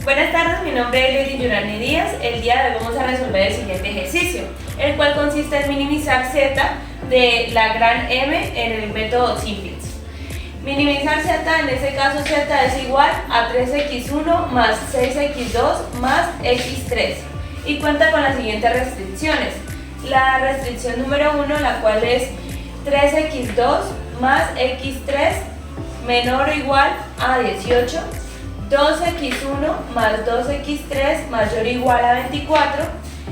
Buenas tardes, mi nombre es Lady Yurani Díaz. El día de hoy vamos a resolver el siguiente ejercicio, el cual consiste en minimizar z de la gran M en el método Simplex. Minimizar z, en este caso z es igual a 3x1 más 6x2 más x3 y cuenta con las siguientes restricciones. La restricción número 1, la cual es 3x2 más x3 menor o igual a 18, 2x1 más 2x3 mayor o igual a 24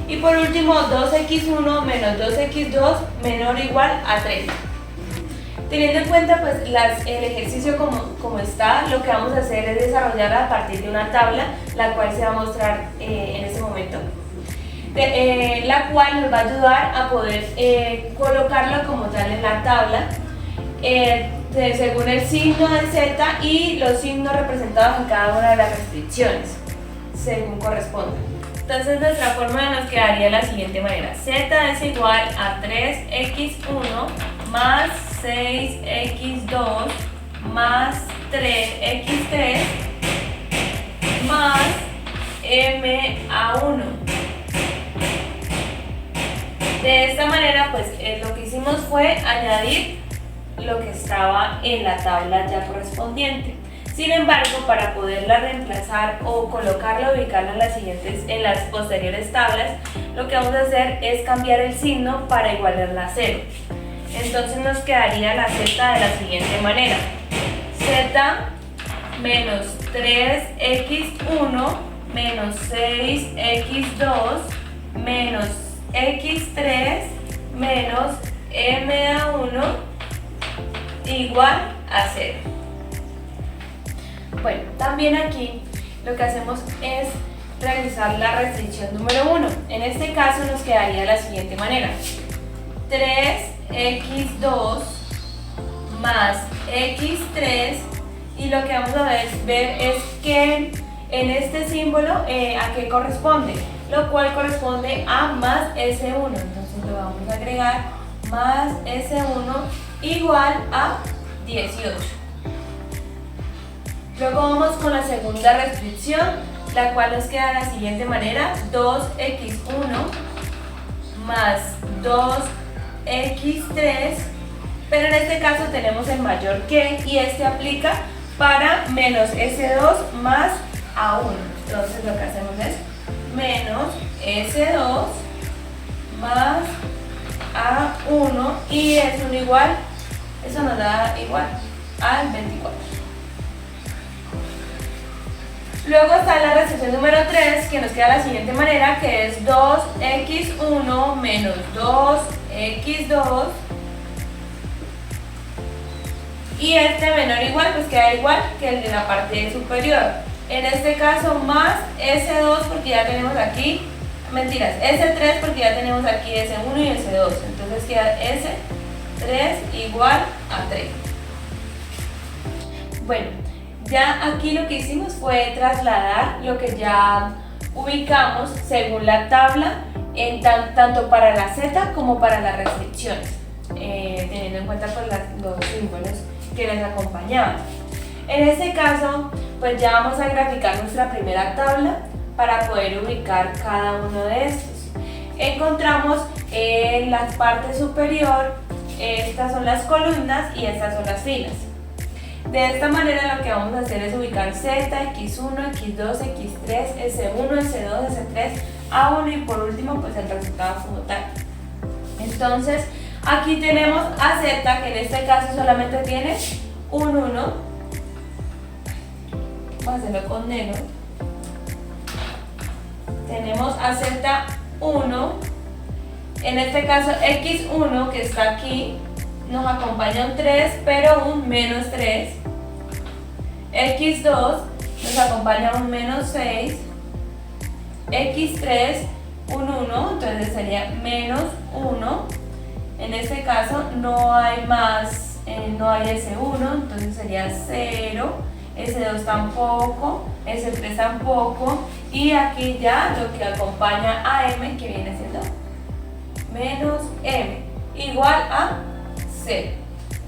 y por último 2x1 menos 2x2 menor o igual a 30. Teniendo en cuenta pues, el ejercicio como está, lo que vamos a hacer es desarrollar a partir de una tabla, la cual se va a mostrar en este momento, la cual nos va a ayudar a poder colocarlo como tal en la tabla, según el signo de z y los signos representados en cada una de las restricciones, según corresponda. Entonces nuestra fórmula nos quedaría de la siguiente manera: z es igual a 3x1 más 6x2 más 3x3 más ma1. De esta manera pues lo que hicimos fue añadir lo que estaba en la tabla ya correspondiente. Sin embargo, para poderla reemplazar o colocarla, ubicarla en las posteriores tablas, lo que vamos a hacer es cambiar el signo para igualarla a 0. Entonces nos quedaría la z de la siguiente manera: z menos 3x1 menos 6x2 menos x3 menos ma1 igual a 0. Bueno, también aquí lo que hacemos es realizar la restricción número 1. En este caso nos quedaría de la siguiente manera: 3x2 más x3 y lo que vamos a ver es que en este símbolo a qué corresponde, lo cual corresponde a más s1. Entonces lo vamos a agregar más s1 igual a 18. Luego vamos con la segunda restricción, la cual nos queda de la siguiente manera: 2x1 más 2x3, pero en este caso tenemos el mayor que y este aplica para menos s2 más a1. Entonces lo que hacemos es menos s2 más a1 y es un igual, eso nos da igual al 24. Luego está la restricción número 3, que nos queda de la siguiente manera, que es 2x1 menos 2x2 y este menor o igual pues queda igual que el de la parte superior. En este caso más s2 porque ya tenemos aquí, mentiras, s3 porque ya tenemos aquí s1 y s2, entonces queda s3 igual a 3. Bueno, ya aquí lo que hicimos fue trasladar lo que ya ubicamos según la tabla, tanto para la z como para las restricciones, teniendo en cuenta pues, los símbolos que les acompañaban. En este caso, pues ya vamos a graficar nuestra primera tabla para poder ubicar cada uno de estos. Encontramos en la parte superior, estas son las columnas y estas son las filas. De esta manera lo que vamos a hacer es ubicar z, x1, x2, x3, s1, s2, s3, a1 y por último pues el resultado como tal. Entonces aquí tenemos a z, que en este caso solamente tiene un 1. Vamos a hacerlo con negro. Tenemos a z1, en este caso x1 que está aquí, nos acompaña un 3 pero un menos 3, x2 nos acompaña un menos 6, x3 un 1, entonces sería menos 1, en este caso no hay más, no hay s1, entonces sería 0, s2 tampoco, s3 tampoco y aquí ya lo que acompaña a m que viene siendo menos m igual a 0.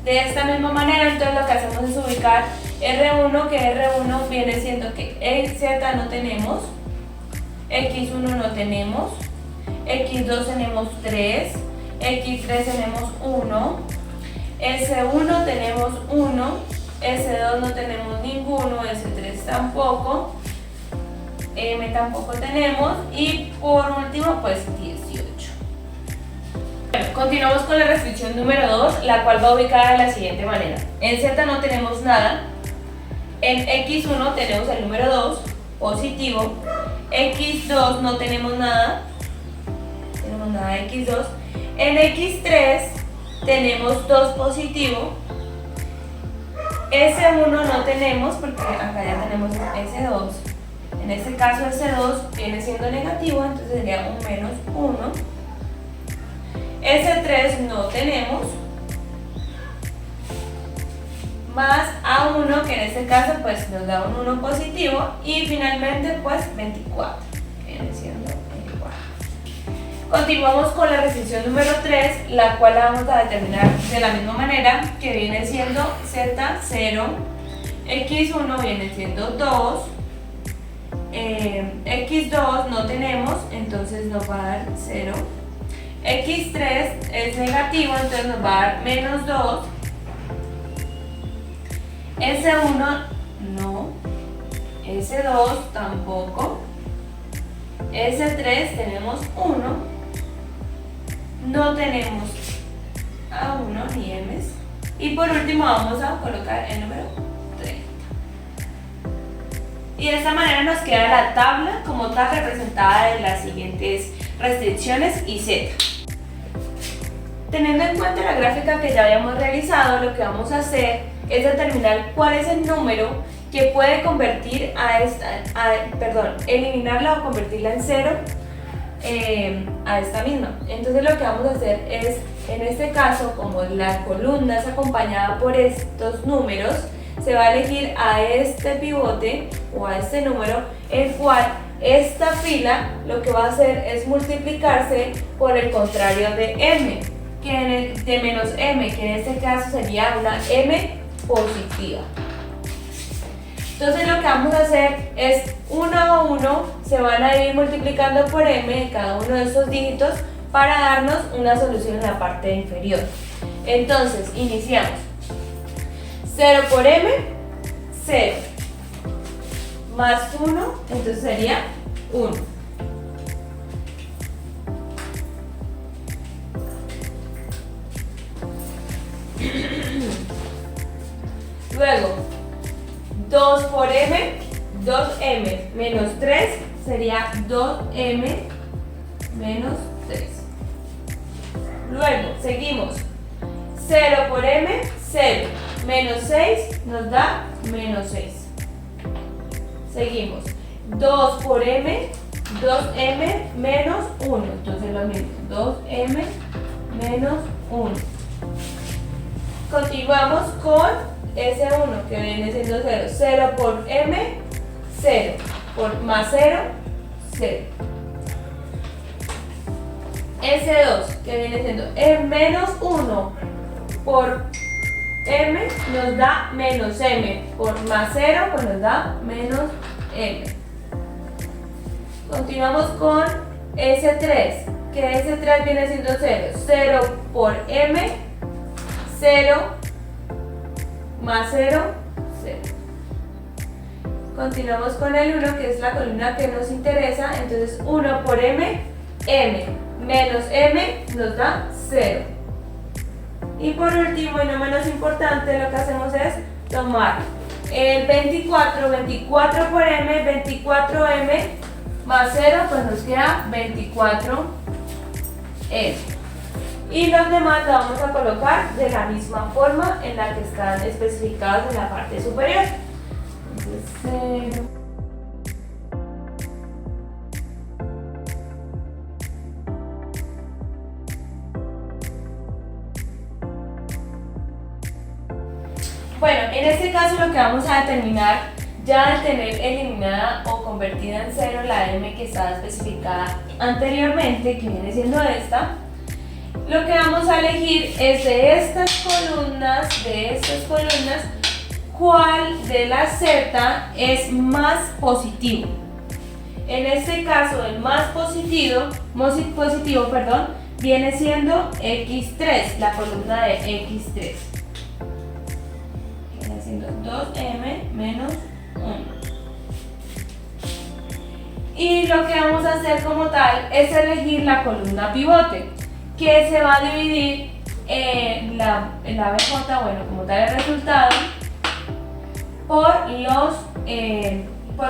De esta misma manera, entonces lo que hacemos es ubicar R1, que R1 viene siendo que Z no tenemos, X1 no tenemos, X2 tenemos 3, X3 tenemos 1, S1 tenemos 1, S2 no tenemos ninguno, S3 tampoco, M tampoco tenemos y por último pues 18. Bueno, continuamos con la restricción número 2, la cual va ubicada de la siguiente manera. En Z no tenemos nada, en X1 tenemos el número 2, positivo, X2 no tenemos nada de X2, en X3 tenemos 2 positivo, S1 no tenemos porque acá ya tenemos S2, en este caso S2 viene siendo negativo, entonces sería un menos 1, S3 no tenemos, más A1 que en este caso pues nos da un 1 positivo y finalmente pues 24, viene siendo 24. Continuamos con la restricción número 3, la cual la vamos a determinar de la misma manera, que viene siendo Z0, X1 viene siendo 2, X2 no tenemos, entonces nos va a dar 0, X3 es negativo, entonces nos va a dar menos 2, S1 no, S2 tampoco, S3 tenemos 1, no tenemos A1 ni M's y por último vamos a colocar el número 30. Y de esta manera nos queda la tabla como tal representada de las siguientes restricciones y Z. Teniendo en cuenta la gráfica que ya habíamos realizado, lo que vamos a hacer es determinar cuál es el número que puede convertir eliminarla o convertirla en 0 a esta misma. Entonces lo que vamos a hacer es, en este caso, como la columna es acompañada por estos números, se va a elegir a este pivote o a este número, el cual esta fila lo que va a hacer es multiplicarse por el contrario de m, de menos m, que en este caso sería una m positiva. Entonces lo que vamos a hacer es 1 a 1 se van a ir multiplicando por m cada uno de estos dígitos para darnos una solución en la parte inferior. Entonces iniciamos 0 por m, 0 más 1, entonces sería 1. Luego 2 por m, 2m menos 3 sería 2m menos 3. Luego seguimos 0 por m, 0 menos 6 nos da menos 6. Seguimos 2 por m, 2m menos 1, entonces lo mismo, 2m menos 1. Continuamos con S1 que viene siendo 0, 0 por m, 0, por más 0, 0. S2 que viene siendo menos 1 por m nos da menos m, por más 0 pues nos da menos m. Continuamos con S3, que S3 viene siendo 0, 0 por m, 0 más 0, 0. Continuamos con el 1, que es la columna que nos interesa, entonces 1 por m, m menos m nos da 0. Y por último y no menos importante, lo que hacemos es tomar el 24, 24 por m, 24m más 0, pues nos queda 24m. Y los demás los vamos a colocar de la misma forma en la que están especificados en la parte superior. Entonces, 0. Bueno, en este caso lo que vamos a determinar, ya al tener eliminada o convertida en 0 la m que estaba especificada anteriormente, que viene siendo esta, lo que vamos a elegir es de estas columnas, cuál de la z es más positivo. En este caso, el más positivo, viene siendo x3, la columna de x3. Viene siendo 2m menos 1. Y lo que vamos a hacer como tal es elegir la columna pivote, que se va a dividir en la BJ, bueno, como tal el resultado, por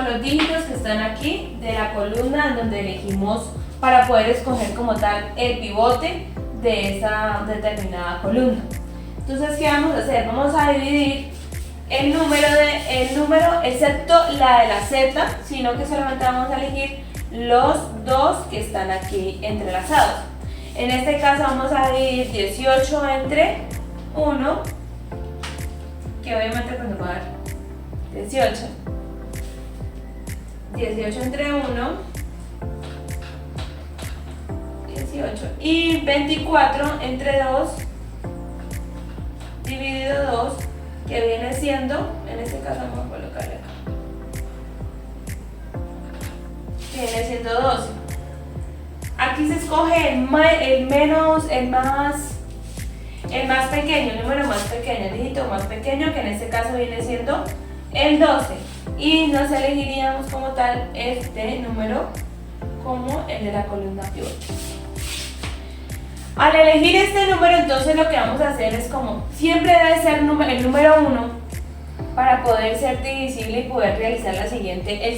los dígitos que están aquí de la columna en donde elegimos para poder escoger como tal el pivote de esa determinada columna. Entonces, ¿qué vamos a hacer? Vamos a dividir el número excepto la de la z, sino que solamente vamos a elegir los dos que están aquí entrelazados. En este caso vamos a dividir 18 entre 1, que obviamente pues nos va a dar 18 entre 1, 18, y 24 entre 2 dividido 2, que viene siendo, en este caso vamos a colocarle acá, que viene siendo 12. Aquí se escoge el más pequeño, el número más pequeño, el dígito más pequeño, que en este caso viene siendo el 12. Y nos elegiríamos como tal este número como el de la columna pivote. Al elegir este número, entonces lo que vamos a hacer es, como siempre debe ser el número 1 para poder ser divisible y poder realizar el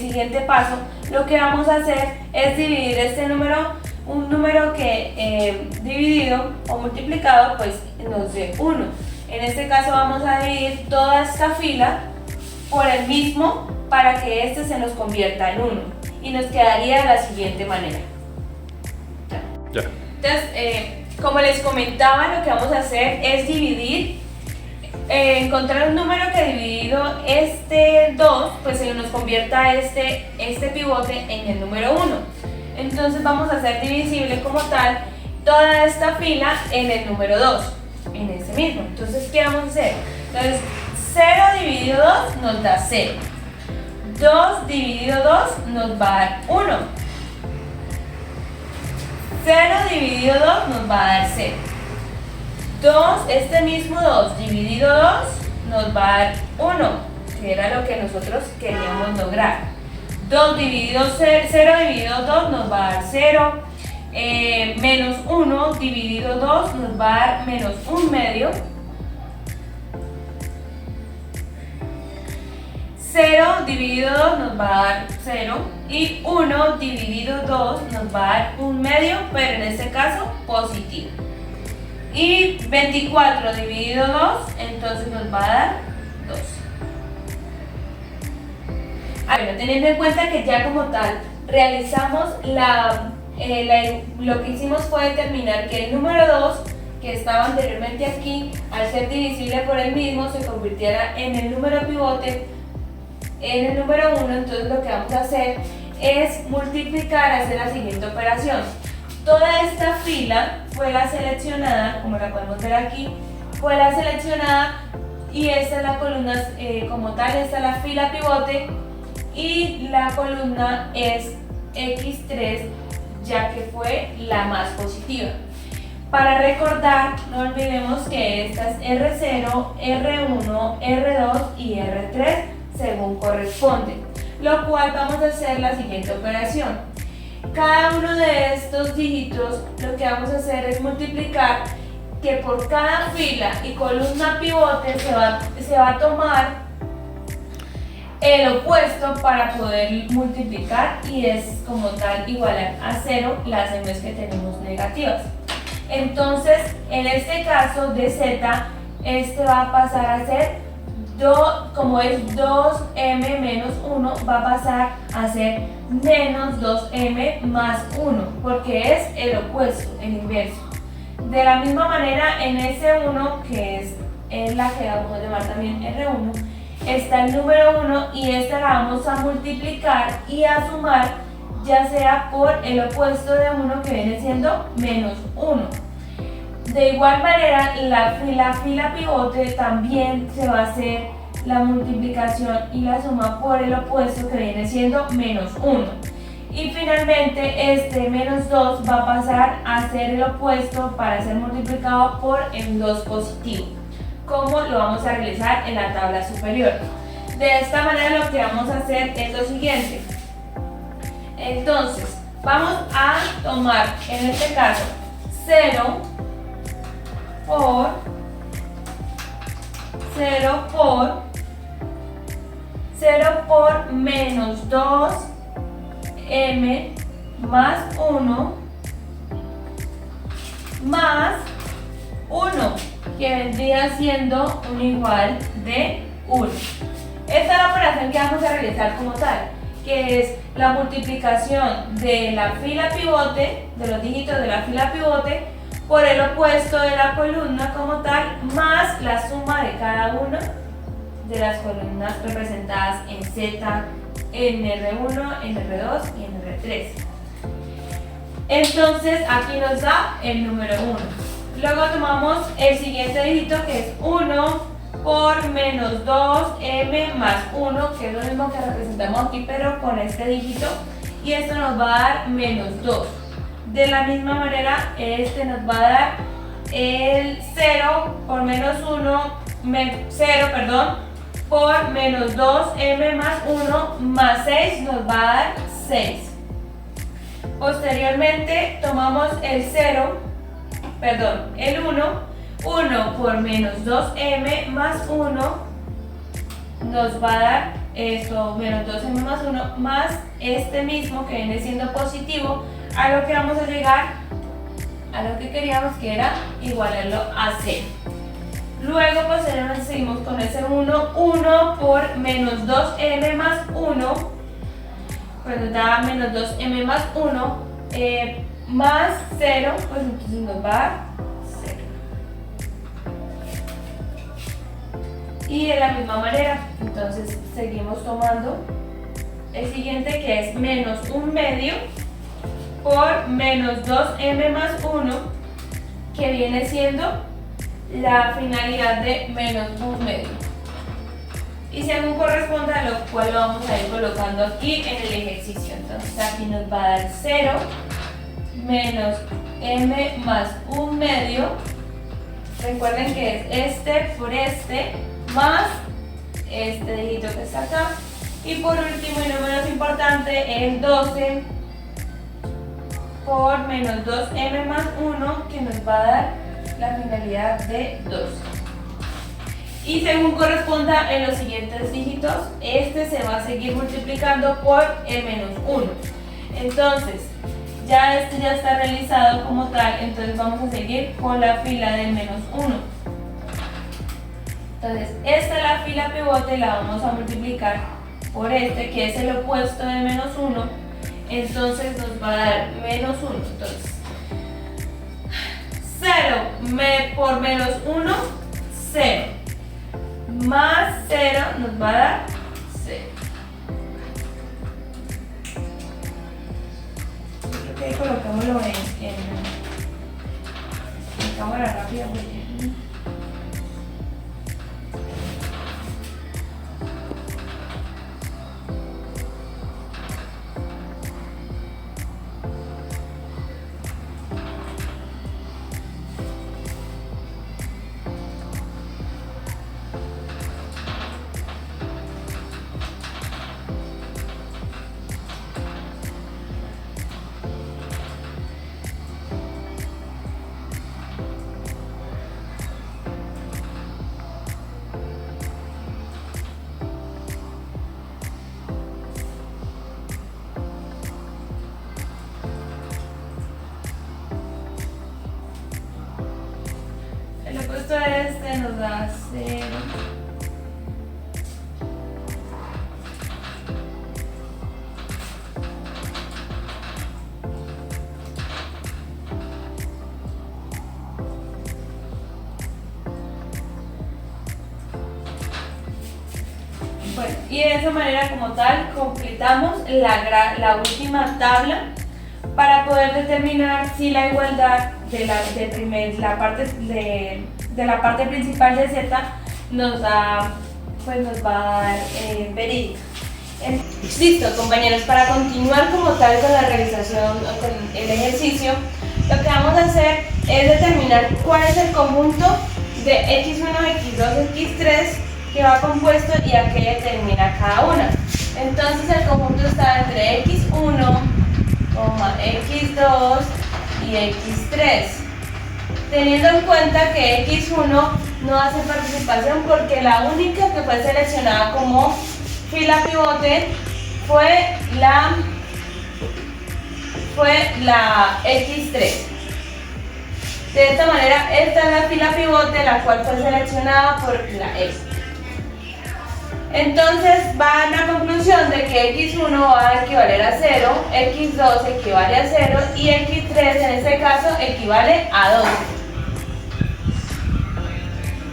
siguiente paso, lo que vamos a hacer es dividir este número, un número que dividido o multiplicado pues nos dé 1. En este caso vamos a dividir toda esta fila por el mismo para que este se nos convierta en 1 y nos quedaría de la siguiente manera. Ya. Entonces, como les comentaba, lo que vamos a hacer es dividir, encontrar un número que dividido este 2, pues se nos convierta este pivote en el número 1. Entonces vamos a hacer divisible como tal toda esta fila en el número 2, en ese mismo. Entonces, ¿qué vamos a hacer? Entonces, 0 dividido 2 nos da 0. 2 dividido 2 nos va a dar 1. 0 dividido 2 nos va a dar 0. 2, este mismo 2 dividido 2 nos va a dar 1, que era lo que nosotros queríamos lograr. 2 dividido 0 dividido 2 nos va a dar 0. Menos 1 dividido 2 nos va a dar menos 1 medio. 0 dividido 2 nos va a dar 0 y 1 dividido 2 nos va a dar 1 medio, pero en este caso positivo. Y 24 dividido 2 entonces nos va a dar 2. Bueno, teniendo en cuenta que ya como tal realizamos lo que hicimos fue determinar que el número 2 que estaba anteriormente aquí, al ser divisible por el mismo, se convirtiera en el número pivote en el número 1. Entonces lo que vamos a hacer es multiplicar, hacer la siguiente operación. Toda esta fila fue la seleccionada, como la podemos ver aquí, fue la seleccionada, y esta es la columna como tal, esta es la fila pivote y la columna es x3, ya que fue la más positiva. Para recordar, no olvidemos que esta es R0, R1, R2 y R3 según corresponde, lo cual vamos a hacer la siguiente operación. Cada uno de estos dígitos lo que vamos a hacer es multiplicar, que por cada fila y columna pivote se va a tomar el opuesto para poder multiplicar, y es como tal igual a 0 las m's que tenemos negativas. Entonces, en este caso de z, este va a pasar a ser, como es 2m menos 1, va a pasar a ser menos 2m más 1, porque es el opuesto, el inverso. De la misma manera, en S1, que es la que vamos a llamar también R1, está el número 1 y esta la vamos a multiplicar y a sumar, ya sea por el opuesto de 1, que viene siendo menos 1. De igual manera, la fila pivote también se va a hacer la multiplicación y la suma por el opuesto, que viene siendo menos 1. Y finalmente este menos 2 va a pasar a ser el opuesto para ser multiplicado por el 2 positivo, como lo vamos a realizar en la tabla superior. De esta manera lo que vamos a hacer es lo siguiente. Entonces, vamos a tomar en este caso 0 por menos 2m más 1 más 1, que vendría siendo un igual de 1. Esta es la operación que vamos a realizar como tal, que es la multiplicación de la fila pivote, de los dígitos de la fila pivote, por el opuesto de la columna como tal, más la suma de cada una de las columnas representadas en Z, en R1, en R2 y en R3. Entonces aquí nos da el número 1. Luego tomamos el siguiente dígito, que es 1 por menos 2m más 1, que es lo mismo que representamos aquí pero con este dígito, y esto nos va a dar menos 2. De la misma manera, este nos va a dar el 0 por menos 0 por menos 2m más 1 más 6 nos va a dar 6. Posteriormente tomamos el 1 por menos 2m más 1 nos va a dar esto, menos 2m más 1 más este mismo que viene siendo positivo, a lo que vamos a llegar a lo que queríamos, que era igualarlo a 0. Luego posteriormente seguimos con ese 1 por menos 2m más 1, pues nos da menos 2m más 1 más 0, pues entonces nos va a dar 0. Y de la misma manera, entonces seguimos tomando el siguiente, que es menos 1/2 por menos 2m más 1, que viene siendo la finalidad de menos 1/2. Y según corresponda, lo cual lo vamos a ir colocando aquí en el ejercicio. Entonces aquí nos va a dar 0 menos m más 1/2. Recuerden que es este por este más este dígito que está acá. Y por último y no menos importante, el 12 por menos 2m más 1, que nos va a dar la finalidad de 12. Y según corresponda en los siguientes dígitos, este se va a seguir multiplicando por el menos 1. Entonces, ya este ya está realizado como tal, entonces vamos a seguir con la fila del menos 1. Entonces, esta es la fila pivote, la vamos a multiplicar por este, que es el opuesto de menos 1. Entonces nos va a dar menos 1. Entonces, 0 por menos 1, 0. Más 0 nos va a dar 0. Yo creo que colocámoslo en cámara rápida porque... El opuesto de este nos da 0. Bueno, y de esa manera como tal completamos la última tabla para poder determinar si la igualdad la parte principal de Z nos va a dar verídica. Listo, compañeros, para continuar como tal con la realización o con el ejercicio, lo que vamos a hacer es determinar cuál es el conjunto de x1, x2, x3 que va compuesto y a qué determina cada una. Entonces el conjunto está entre x1, x2 y x3. Teniendo en cuenta que x1 no hace participación porque la única que fue seleccionada como fila pivote fue la x3. De esta manera, esta es la fila pivote, la cual fue seleccionada por la x. Entonces va a la conclusión de que x1 va a equivaler a 0, x2 equivale a 0 y x3 en este caso equivale a 2.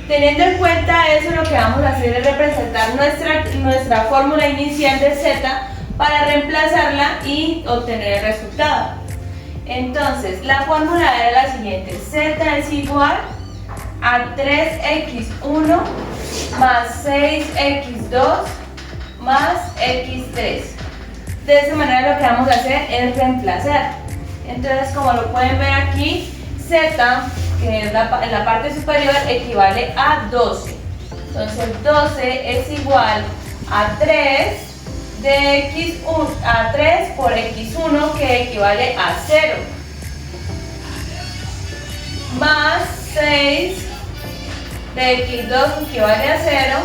Teniendo en cuenta eso, lo que vamos a hacer es representar nuestra fórmula inicial de z para reemplazarla y obtener el resultado. Entonces, la fórmula era la siguiente: z es igual a 3x1 más 6x2 más x3. De esta manera lo que vamos a hacer es reemplazar. Entonces, como lo pueden ver aquí, z, que es en la parte superior, equivale a 12. Entonces 12 es igual a 3 por x1, que equivale a 0, más 6 de x2, que equivale a 0,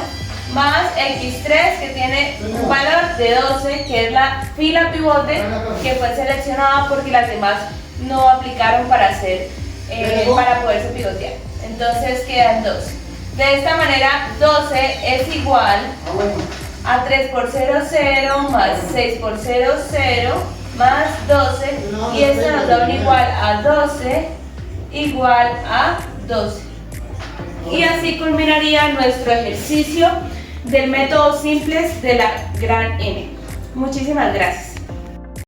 más x3, que tiene un valor de 12, que es la fila pivote que fue seleccionada porque las demás no aplicaron para poderse pivotear. Entonces quedan 12. De esta manera, 12 es igual a 3 por 0, 0, más 6 por 0, 0, más 12, y esto nos da un igual a 12, igual a 12. Y así culminaría nuestro ejercicio del método simples de la gran N. Muchísimas gracias.